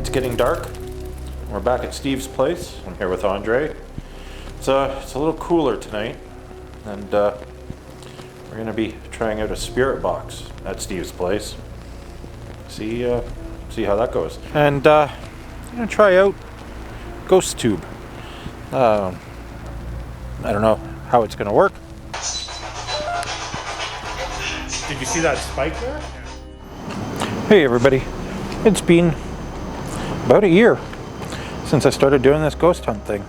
It's getting dark. We're back at Steve's place. I'm here with Andre. It's a little cooler tonight, and we're going to be trying out a SpiritBox at Steve's place. See how that goes. And I'm going to try out GhostTube. I don't know how it's going to work. Did you see that spike there? Hey everybody, it's been about a year since I started doing this ghost hunt thing.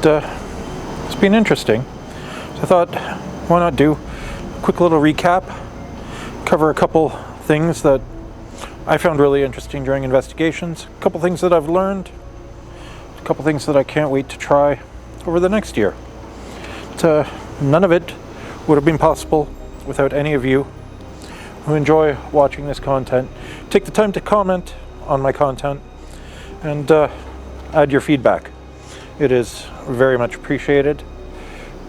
It's been interesting. So I thought, why not do a quick little recap, cover a couple things that I found really interesting during investigations, a couple things that I've learned, a couple things that I can't wait to try over the next year. None of it would have been possible without any of you who enjoy watching this content. Take the time to comment on my content and add your feedback. It is very much appreciated,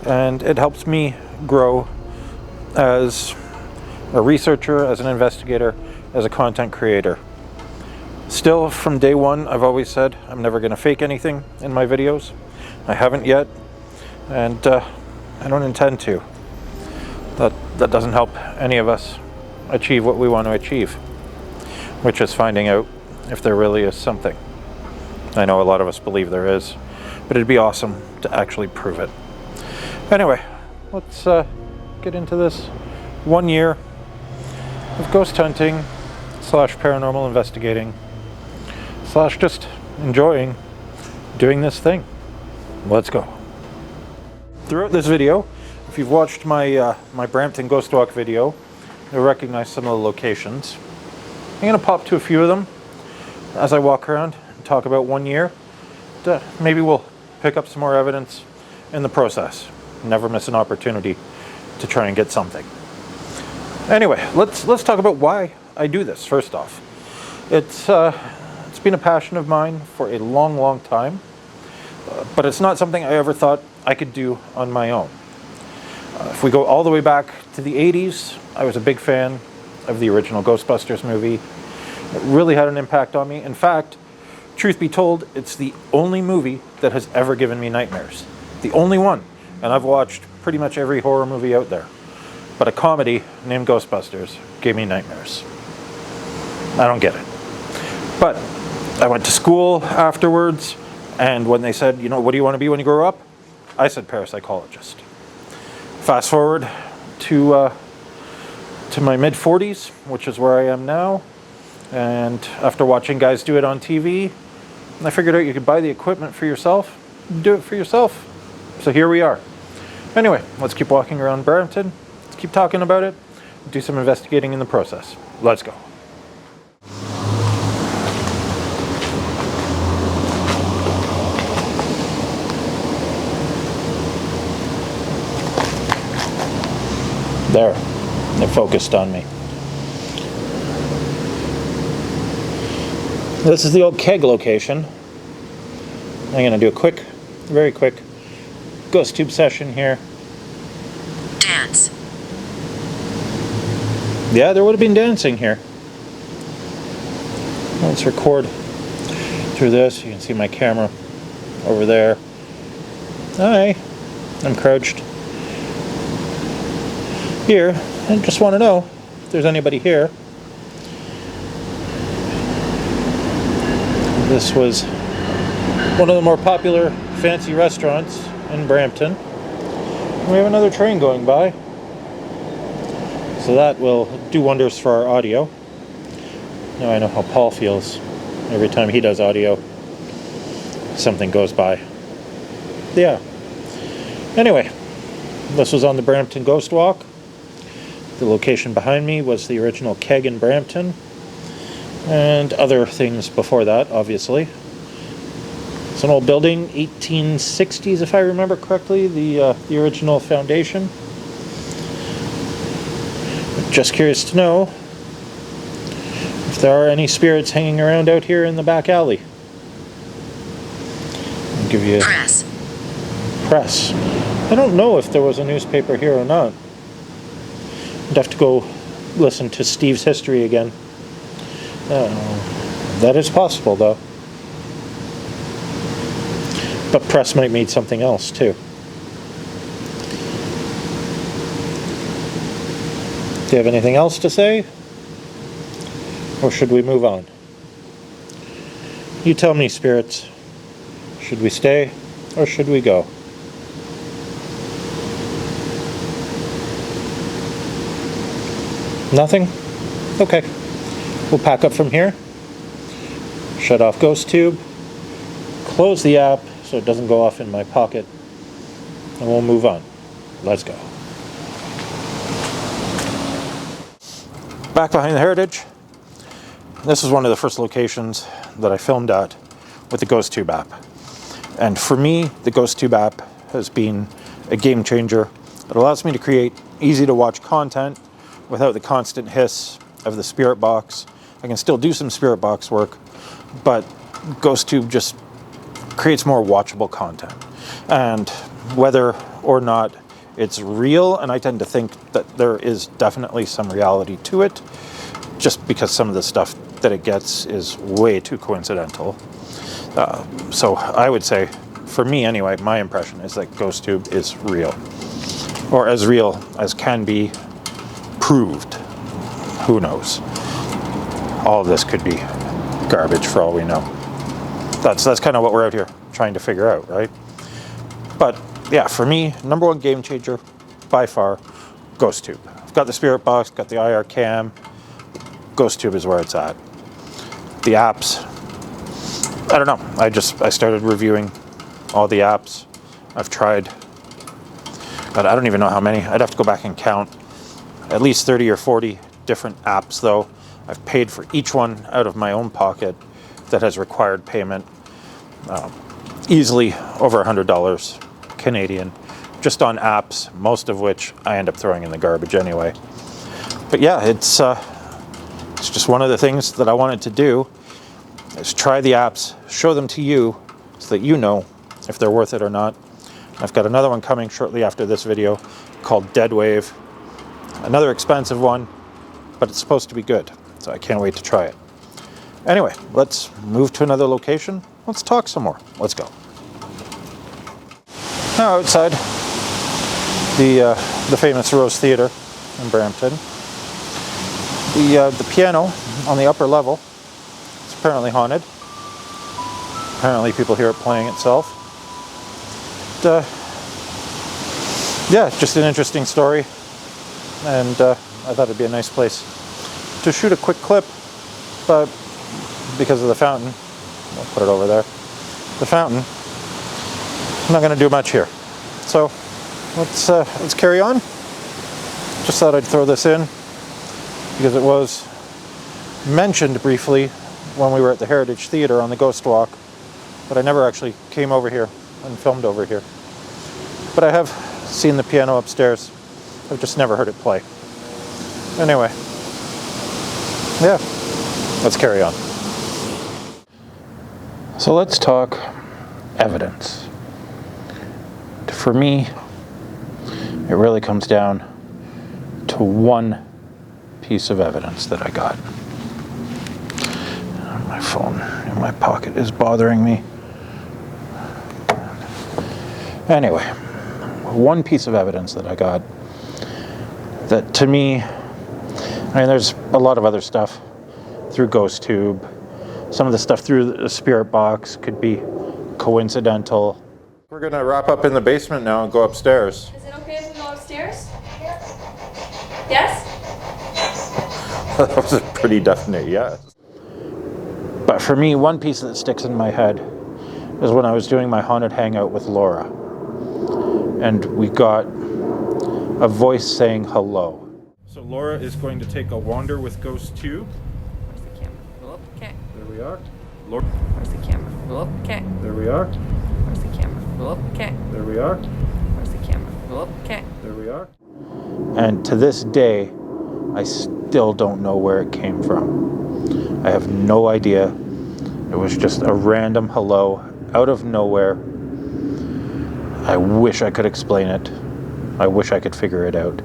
and it helps me grow as a researcher, as an investigator, as a content creator. Still, from day one, I've always said I'm never going to fake anything in my videos. I haven't yet, and I don't intend to. That doesn't help any of us achieve what we want to achieve, which is finding out if there really is something. I know a lot of us believe there is, but it'd be awesome to actually prove it. Anyway, let's get into this 1 year of ghost hunting / paranormal investigating / just enjoying doing this thing. Let's go. Throughout this video, if you've watched my Brampton Ghost Walk video, you'll recognize some of the locations. I'm going to pop to a few of them as I walk around and talk about 1 year. Maybe we'll pick up some more evidence in the process. Never miss an opportunity to try and get something. Anyway, let's talk about why I do this. First off, it's been a passion of mine for a long time, but it's not something I ever thought I could do on my own. If we go all the way back to the 80s, I was a big fan of the original Ghostbusters movie. It really had an impact on me. In fact, truth be told, it's the only movie that has ever given me nightmares. The only one. And I've watched pretty much every horror movie out there. But a comedy named Ghostbusters gave me nightmares. I don't get it. But I went to school afterwards, and when they said, you know, what do you want to be when you grow up? I said parapsychologist. Fast forward to my mid-40s, which is where I am now, and after watching guys do it on TV, I figured out you could buy the equipment for yourself, do it for yourself. So here we are. Anyway, let's keep walking around Brampton, let's keep talking about it, do some investigating in the process. Let's go. There, it focused on me. This is the old keg location. I'm going to do a very quick GhostTube session here. Dance. Yeah, there would have been dancing here. Let's record through this. You can see my camera over there. Hi, I'm crouched here. I just want to know if there's anybody here. This was one of the more popular fancy restaurants in Brampton. We have another train going by, so that will do wonders for our audio. Now I know how Paul feels every time he does audio. Something goes by. Yeah. Anyway, this was on the Brampton Ghost Walk. The location behind me was the original keg in Brampton, and other things before that, obviously. It's an old building, 1860s if I remember correctly, the original foundation. Just curious to know if there are any spirits hanging around out here in the back alley. I'll give you press. I don't know if there was a newspaper here or not. I'd have to go listen to Steve's history again. That is possible, though. But press might mean something else, too. Do you have anything else to say? Or should we move on? You tell me, spirits. Should we stay or should we go? Nothing? Okay. We'll pack up from here. Shut off GhostTube. Close the app so it doesn't go off in my pocket. And we'll move on. Let's go. Back behind the Heritage. This is one of the first locations that I filmed at with the GhostTube app. And for me, the GhostTube app has been a game changer. It allows me to create easy to watch content without the constant hiss of the SpiritBox. I can still do some SpiritBox work, but GhostTube just creates more watchable content. And whether or not it's real, and I tend to think that there is definitely some reality to it, just because some of the stuff that it gets is way too coincidental. So I would say, for me anyway, my impression is that GhostTube is real. Or as real as can be proved. Who knows? All of this could be garbage for all we know. That's kind of what we're out here trying to figure out, right? But yeah, for me, number one game changer by far, GhostTube. I've got the SpiritBox, got the IR cam. GhostTube is where it's at. The apps, I don't know. I started reviewing all the apps. I've tried, but I don't even know how many. I'd have to go back and count. At least 30 or 40 different apps, though. I've paid for each one out of my own pocket that has required payment. Easily over $100 Canadian, just on apps, most of which I end up throwing in the garbage anyway. But yeah, it's just one of the things that I wanted to do, is try the apps, show them to you, so that you know if they're worth it or not. I've got another one coming shortly after this video called Dead Wave. Another expensive one, but it's supposed to be good, so I can't wait to try it. Anyway, let's move to another location. Let's talk some more. Let's go. Now outside the famous Rose Theatre in Brampton. The piano on the upper level is apparently haunted. Apparently people hear it playing itself. Yeah, just an interesting story. And I thought it'd be a nice place to shoot a quick clip, but because of the fountain, I'll put it over there, the fountain, I'm not going to do much here. So let's carry on. Just thought I'd throw this in because it was mentioned briefly when we were at the Heritage Theatre on the Ghost Walk, but I never actually came over here and filmed over here. But I have seen the piano upstairs. I've just never heard it play. Anyway, yeah, let's carry on. So let's talk evidence. For me, it really comes down to one piece of evidence that I got. My phone in my pocket is bothering me. Anyway, one piece of evidence that I got that to me, I mean, there's a lot of other stuff through GhostTube. Some of the stuff through the SpiritBox could be coincidental. We're gonna wrap up in the basement now and go upstairs. Is it okay if we go upstairs? Yes? That was a pretty definite yes. But for me, one piece that sticks in my head is when I was doing my haunted hangout with Laura. And we got a voice saying hello. So Laura is going to take a wander with GhostTube. Where's the camera? Oh, okay. There we are. Laura. Where's the camera? Oh, okay. There we are. Where's the camera? Oh, okay. There we are. Where's the camera? Oh, okay. There we are. And to this day, I still don't know where it came from. I have no idea. It was just a random hello out of nowhere. I wish I could explain it. I wish I could figure it out.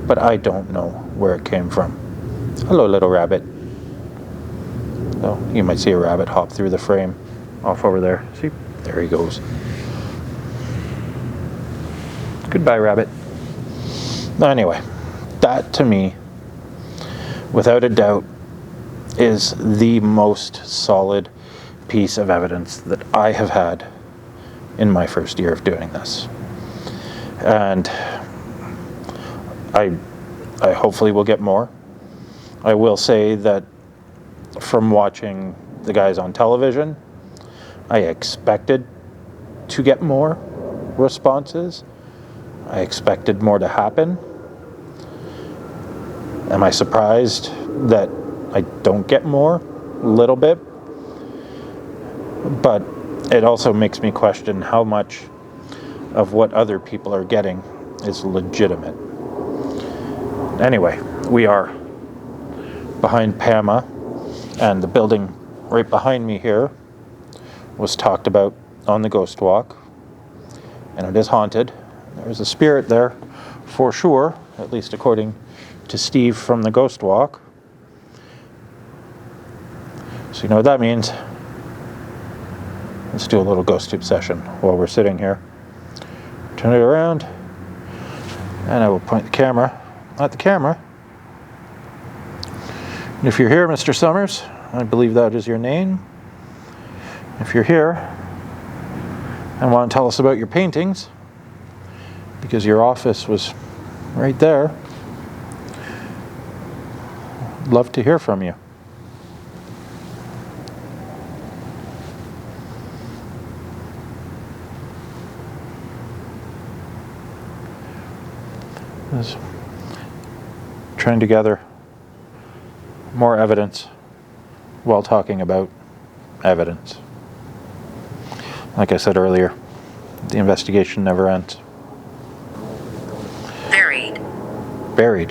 But I don't know where it came from. Hello, little rabbit. So you might see a rabbit hop through the frame off over there. See, there he goes. Goodbye, rabbit. Anyway, that to me, without a doubt, is the most solid piece of evidence that I have had in my first year of doing this. And I hopefully will get more. I will say that from watching the guys on television, I expected to get more responses. I expected more to happen. Am I surprised that I don't get more? A little bit. But it also makes me question how much of what other people are getting is legitimate. Anyway, we are behind PAMA, and the building right behind me here was talked about on the Ghost Walk, and it is haunted. There's a spirit there for sure, at least according to Steve from the Ghost Walk. So you know what that means. Let's do a little GhostTube session while we're sitting here. Turn it around, and I will point the camera at the camera. And if you're here, Mr. Summers, I believe that is your name. If you're here and want to tell us about your paintings, because your office was right there, I'd love to hear from you. Is trying to gather more evidence while talking about evidence. Like I said earlier, the investigation never ends. Buried. Buried.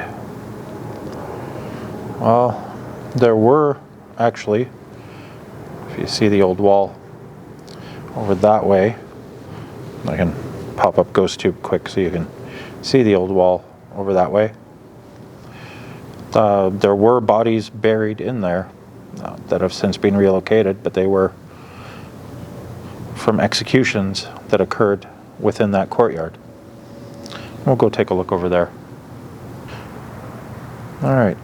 Well, there were actually, if you see the old wall over that way, I can pop up GhostTube quick so you can see the old wall over that way. There were bodies buried in there that have since been relocated, but they were from executions that occurred within that courtyard. We'll go take a look over there. All right,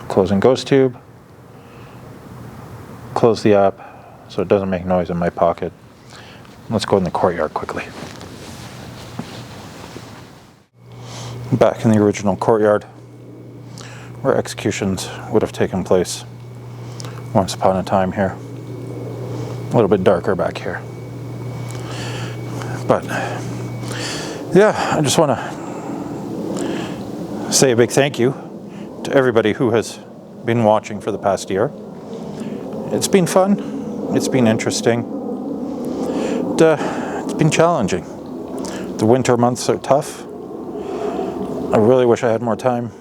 closing GhostTube. Close the app so it doesn't make noise in my pocket. Let's go in the courtyard quickly. Back in the original courtyard where executions would have taken place once upon a time here. A little bit darker back here. But yeah, I just want to say a big thank you to everybody who has been watching for the past year. It's been fun. It's been interesting. It's been challenging. The winter months are tough. I really wish I had more time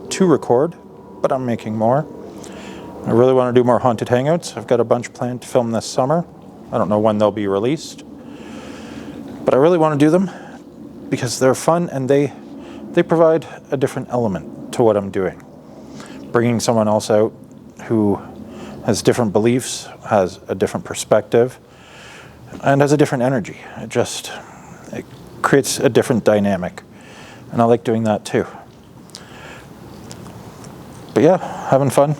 to record, but I'm making more. I really want to do more haunted hangouts. I've got a bunch planned to film this summer. I don't know when they'll be released, but I really want to do them because they're fun and they provide a different element to what I'm doing. Bringing someone else out who has different beliefs, has a different perspective, and has a different energy. It creates a different dynamic. And I like doing that too. But yeah, having fun,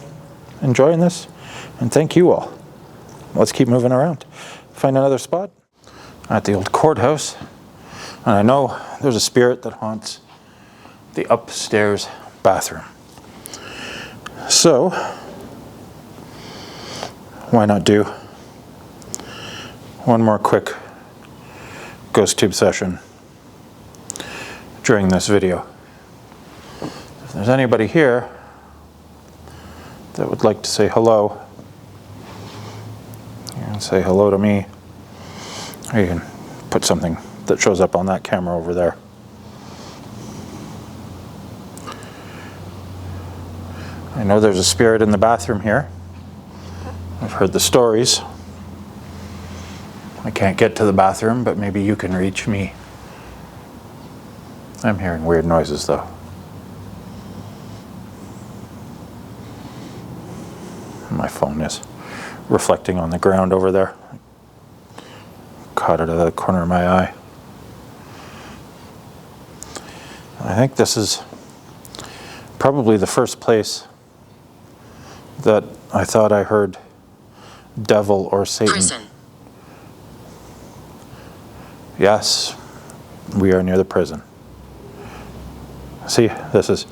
enjoying this, and thank you all. Let's keep moving around. Find another spot. At the old courthouse, and I know there's a spirit that haunts the upstairs bathroom. So, why not do one more quick GhostTube session during this video. If there's anybody here that would like to say hello, you can say hello to me, or you can put something that shows up on that camera over there. I know there's a spirit in the bathroom here. I've heard the stories. I can't get to the bathroom, but maybe you can reach me. I'm hearing weird noises though. My phone is reflecting on the ground over there. Caught it out of the corner of my eye. I think this is probably the first place that I thought I heard devil or Satan. Prison. Yes, we are near the prison. See, this is,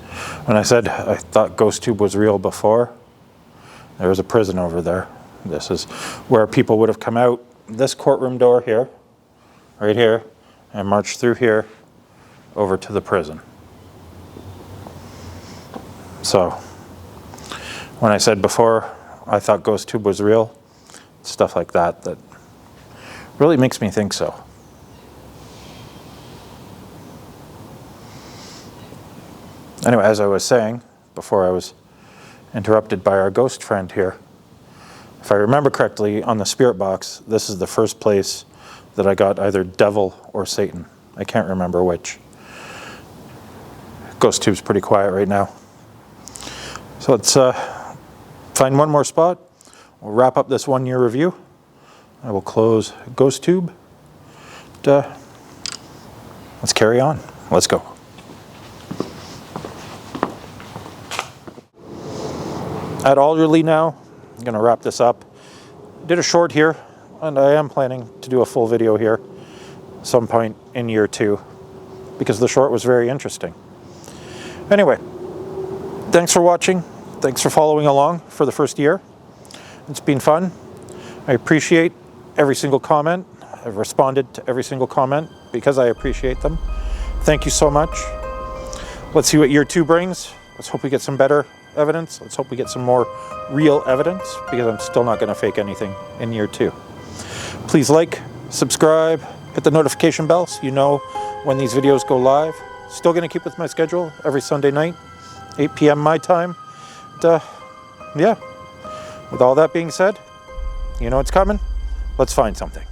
when I said I thought GhostTube was real before, there was a prison over there. This is where people would have come out this courtroom door here, right here, and marched through here over to the prison. So, when I said before I thought GhostTube was real, stuff like that, that really makes me think so. Anyway, as I was saying, before I was interrupted by our ghost friend here, if I remember correctly, on the SpiritBox, this is the first place that I got either devil or Satan. I can't remember which. GhostTube's pretty quiet right now. So let's find one more spot. We'll wrap up this 1 year review. I will close GhostTube. Let's carry on. Let's go. At Alderley now, I'm going to wrap this up. Did a short here, and I am planning to do a full video here some point in year 2, because the short was very interesting. Anyway, thanks for watching. Thanks for following along for the first year. It's been fun. I appreciate every single comment. I've responded to every single comment because I appreciate them. Thank you so much. Let's see what year 2 brings. Let's hope we get some better evidence. Let's hope we get some more real evidence, because I'm still not going to fake anything in year 2. Please like, subscribe, hit the notification bell so you know when these videos go live. Still going to keep with my schedule every Sunday night, 8 p.m. my time. Yeah, with all that being said, you know it's coming. Let's find something.